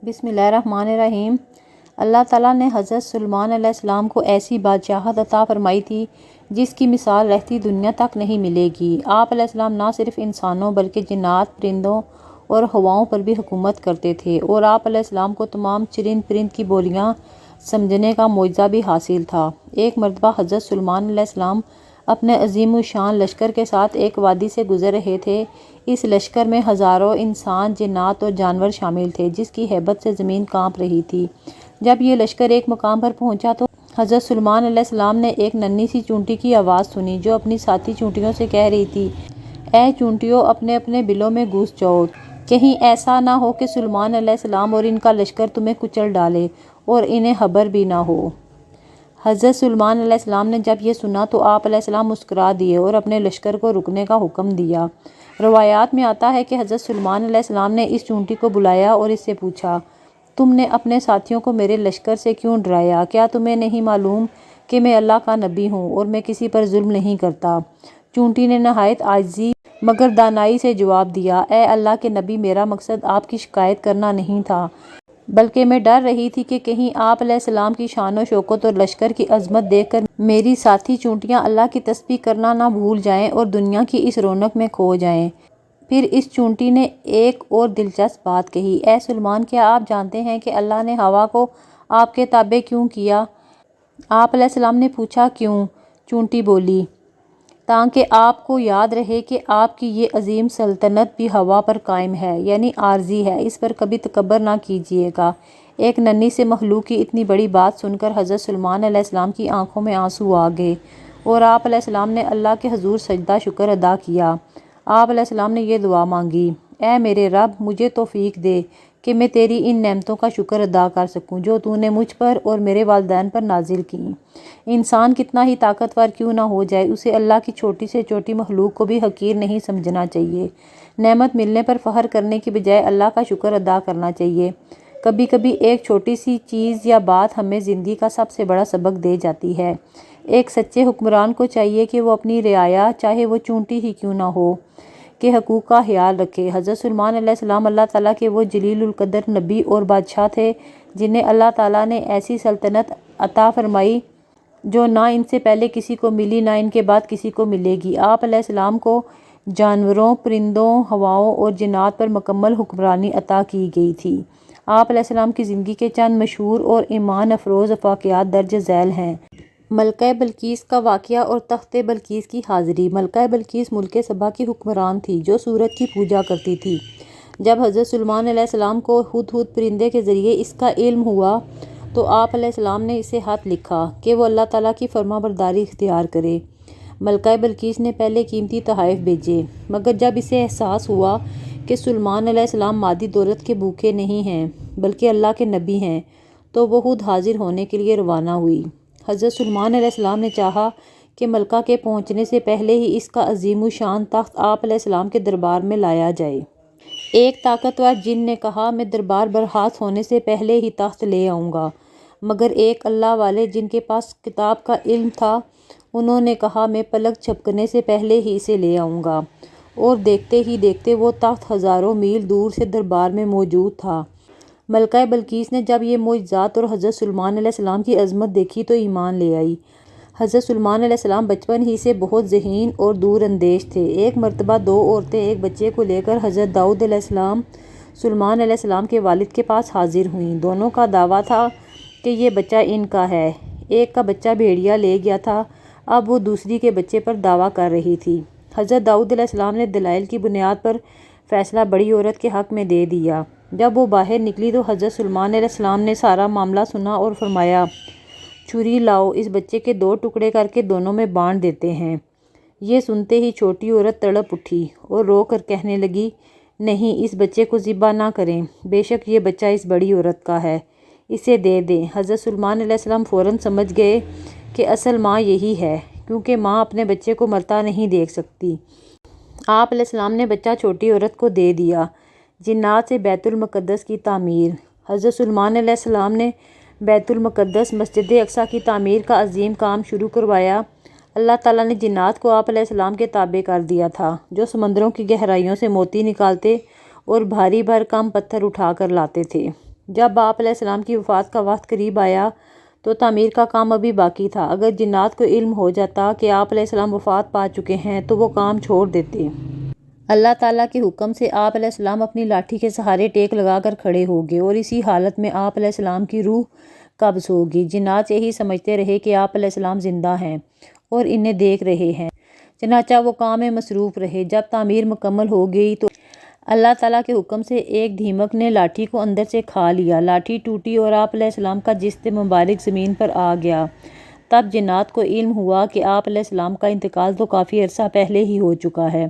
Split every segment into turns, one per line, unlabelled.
بسم اللہ الرحمن الرحیم۔ اللہ تعالیٰ نے حضرت سلیمان علیہ السلام کو ایسی بادشاہت عطا فرمائی تھی جس کی مثال رہتی دنیا تک نہیں ملے گی۔ آپ علیہ السلام نہ صرف انسانوں بلکہ جنات، پرندوں اور ہواؤں پر بھی حکومت کرتے تھے، اور آپ علیہ السلام کو تمام چرند پرند کی بولیاں سمجھنے کا معجزہ بھی حاصل تھا۔ ایک مرتبہ حضرت سلیمان علیہ السلام اپنے عظیم الشان لشکر کے ساتھ ایک وادی سے گزر رہے تھے۔ اس لشکر میں ہزاروں انسان، جنات اور جانور شامل تھے، جس کی ہیبت سے زمین کانپ رہی تھی۔ جب یہ لشکر ایک مقام پر پہنچا تو حضرت سلیمان علیہ السلام نے ایک ننھی سی چونٹی کی آواز سنی جو اپنی ساتھی چونٹیوں سے کہہ رہی تھی، اے چونٹیوں، اپنے اپنے بلوں میں گھس جاؤ، کہیں ایسا نہ ہو کہ سلیمان علیہ السلام اور ان کا لشکر تمہیں کچل ڈالے اور انہیں خبر بھی نہ ہو۔ حضرت سلیمان علیہ السلام نے جب یہ سنا تو آپ علیہ السلام مسکرا دیے اور اپنے لشکر کو رکنے کا حکم دیا۔ روایات میں آتا ہے کہ حضرت سلیمان علیہ السلام نے اس چونٹی کو بلایا اور اس سے پوچھا، تم نے اپنے ساتھیوں کو میرے لشکر سے کیوں ڈرایا؟ کیا تمہیں نہیں معلوم کہ میں اللہ کا نبی ہوں اور میں کسی پر ظلم نہیں کرتا؟ چونٹی نے نہایت عاجزی مگر دانائی سے جواب دیا، اے اللہ کے نبی، میرا مقصد آپ کی شکایت کرنا نہیں تھا، بلکہ میں ڈر رہی تھی کہ کہیں آپ علیہ السلام کی شان و شوکت اور لشکر کی عظمت دیکھ کر میری ساتھی چونٹیاں اللہ کی تسبیح کرنا نہ بھول جائیں اور دنیا کی اس رونق میں کھو جائیں۔ پھر اس چونٹی نے ایک اور دلچسپ بات کہی، اے سلیمان، کیا آپ جانتے ہیں کہ اللہ نے ہوا کو آپ کے تابع کیوں کیا؟ آپ علیہ السلام نے پوچھا، کیوں؟ چونٹی بولی، تاکہ آپ کو یاد رہے کہ آپ کی یہ عظیم سلطنت بھی ہوا پر قائم ہے، یعنی عارضی ہے، اس پر کبھی تکبر نہ کیجیے گا۔ ایک ننھی سے مخلوق کی اتنی بڑی بات سن کر حضرت سلیمان علیہ السلام کی آنکھوں میں آنسو آ گئے اور آپ علیہ السلام نے اللہ کے حضور سجدہ شکر ادا کیا۔ آپ علیہ السلام نے یہ دعا مانگی، اے میرے رب، مجھے توفیق دے کہ میں تیری ان نعمتوں کا شکر ادا کر سکوں جو تو نے مجھ پر اور میرے والدین پر نازل کیں۔ انسان کتنا ہی طاقتور کیوں نہ ہو جائے، اسے اللہ کی چھوٹی سے چھوٹی مخلوق کو بھی حقیر نہیں سمجھنا چاہیے۔ نعمت ملنے پر فخر کرنے کی بجائے اللہ کا شکر ادا کرنا چاہیے۔ کبھی کبھی ایک چھوٹی سی چیز یا بات ہمیں زندگی کا سب سے بڑا سبق دے جاتی ہے۔ ایک سچے حکمران کو چاہیے کہ وہ اپنی رعایا، چاہے وہ چونٹی ہی کیوں نہ ہو، کے حقوق کا خیال رکھے۔ حضرت سلیمان علیہ السلام اللہ تعالیٰ کے وہ جلیل القدر نبی اور بادشاہ تھے جنہیں اللہ تعالیٰ نے ایسی سلطنت عطا فرمائی جو نہ ان سے پہلے کسی کو ملی نہ ان کے بعد کسی کو ملے گی۔ آپ علیہ السلام کو جانوروں، پرندوں، ہواؤں اور جنات پر مکمل حکمرانی عطا کی گئی تھی۔ آپ علیہ السلام کی زندگی کے چند مشہور اور ایمان افروز واقعات درج ذیل ہیں۔ ملکہ بلقیس کا واقعہ اور تخت بلقیس کی حاضری۔ ملکہ بلقیس ملک سبا کی حکمران تھی جو سورج کی پوجا کرتی تھی۔ جب حضرت سلیمان علیہ السلام کو ہدہد پرندے کے ذریعے اس کا علم ہوا تو آپ علیہ السلام نے اسے خط لکھا کہ وہ اللہ تعالیٰ کی فرما برداری اختیار کرے۔ ملکہ بلقیس نے پہلے قیمتی تحائف بھیجے، مگر جب اسے احساس ہوا کہ سلیمان علیہ السلام مادی دولت کے بھوکے نہیں ہیں بلکہ اللہ کے نبی ہیں تو وہ خود حاضر ہونے کے لیے روانہ ہوئی۔ حضرت سلیمان علیہ السلام نے چاہا کہ ملکہ کے پہنچنے سے پہلے ہی اس کا عظیم الشان تخت آپ علیہ السلام کے دربار میں لایا جائے۔ ایک طاقتور جن نے کہا، میں دربار برخاست ہونے سے پہلے ہی تخت لے آؤں گا، مگر ایک اللہ والے جن کے پاس کتاب کا علم تھا، انہوں نے کہا، میں پلک جھپکنے سے پہلے ہی اسے لے آؤں گا، اور دیکھتے ہی دیکھتے وہ تخت ہزاروں میل دور سے دربار میں موجود تھا۔ ملکہ بلقیس نے جب یہ معجزات اور حضرت سلیمان علیہ السلام کی عظمت دیکھی تو ایمان لے آئی۔ حضرت سلیمان علیہ السلام بچپن ہی سے بہت ذہین اور دور اندیش تھے۔ ایک مرتبہ دو عورتیں ایک بچے کو لے کر حضرت داؤد علیہ السلام سلیمان علیہ السلام کے والد کے پاس حاضر ہوئیں۔ دونوں کا دعویٰ تھا کہ یہ بچہ ان کا ہے۔ ایک کا بچہ بھیڑیا لے گیا تھا، اب وہ دوسری کے بچے پر دعویٰ کر رہی تھی۔ حضرت داؤد علیہ السلام نے دلائل کی بنیاد پر فیصلہ بڑی عورت کے حق میں دے دیا۔ جب وہ باہر نکلی تو حضرت سلیمان علیہ السلام نے سارا معاملہ سنا اور فرمایا، چھری لاؤ، اس بچے کے دو ٹکڑے کر کے دونوں میں بانٹ دیتے ہیں۔ یہ سنتے ہی چھوٹی عورت تڑپ اٹھی اور رو کر کہنے لگی، نہیں، اس بچے کو ذبح نہ کریں، بے شک یہ بچہ اس بڑی عورت کا ہے، اسے دے دیں۔ حضرت سلیمان علیہ السلام فوراً سمجھ گئے کہ اصل ماں یہی ہے، کیونکہ ماں اپنے بچے کو مرتا نہیں دیکھ سکتی۔ آپ علیہ السلام نے بچہ چھوٹی عورت کو دے دیا۔ جنات سے بیت المقدس کی تعمیر۔ حضرت سلیمان علیہ السلام نے بیت المقدس، مسجد اقصیٰ کی تعمیر کا عظیم کام شروع کروایا۔ اللہ تعالیٰ نے جنات کو آپ علیہ السلام کے تابع کر دیا تھا جو سمندروں کی گہرائیوں سے موتی نکالتے اور بھاری بھرکم پتھر اٹھا کر لاتے تھے۔ جب آپ علیہ السلام کی وفات کا وقت قریب آیا تو تعمیر کا کام ابھی باقی تھا۔ اگر جنات کو علم ہو جاتا کہ آپ علیہ السلام وفات پا چکے ہیں تو وہ کام چھوڑ دیتے۔ اللہ تعالیٰ کے حکم سے آپ علیہ السلام اپنی لاٹھی کے سہارے ٹیک لگا کر کھڑے ہو گئے اور اسی حالت میں آپ علیہ السلام کی روح قبض ہوگی۔ جنات یہی سمجھتے رہے کہ آپ علیہ السلام زندہ ہیں اور انہیں دیکھ رہے ہیں، چنانچہ وہ کام میں مصروف رہے۔ جب تعمیر مکمل ہو گئی تو اللہ تعالیٰ کے حکم سے ایک دیمک نے لاٹھی کو اندر سے کھا لیا، لاٹھی ٹوٹی اور آپ علیہ السلام کا جسم مبارک زمین پر آ گیا۔ تب جنات کو علم ہوا کہ آپ علیہ السلام کا انتقال تو کافی عرصہ پہلے ہی ہو چکا ہے۔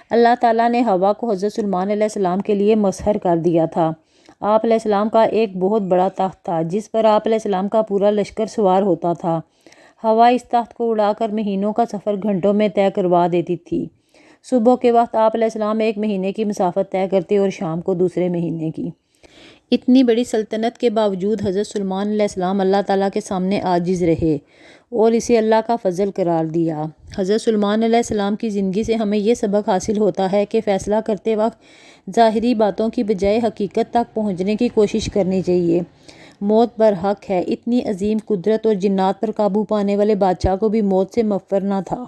اللہ تعالیٰ نے ہوا کو حضرت سلیمان علیہ السلام کے لیے مسخر کر دیا تھا۔ آپ علیہ السلام کا ایک بہت بڑا تخت تھا جس پر آپ علیہ السلام کا پورا لشکر سوار ہوتا تھا۔ ہوا اس تخت کو اڑا کر مہینوں کا سفر گھنٹوں میں طے کروا دیتی تھی۔ صبح کے وقت آپ علیہ السلام ایک مہینے کی مسافت طے کرتے اور شام کو دوسرے مہینے کی۔ اتنی بڑی سلطنت کے باوجود حضرت سلیمان علیہ السلام اللہ تعالیٰ کے سامنے عاجز رہے اور اسے اللہ کا فضل قرار دیا۔ حضرت سلیمان علیہ السلام کی زندگی سے ہمیں یہ سبق حاصل ہوتا ہے کہ فیصلہ کرتے وقت ظاہری باتوں کی بجائے حقیقت تک پہنچنے کی کوشش کرنی چاہیے۔ موت برحق ہے۔ اتنی عظیم قدرت اور جنات پر قابو پانے والے بادشاہ کو بھی موت سے مغفر نہ تھا۔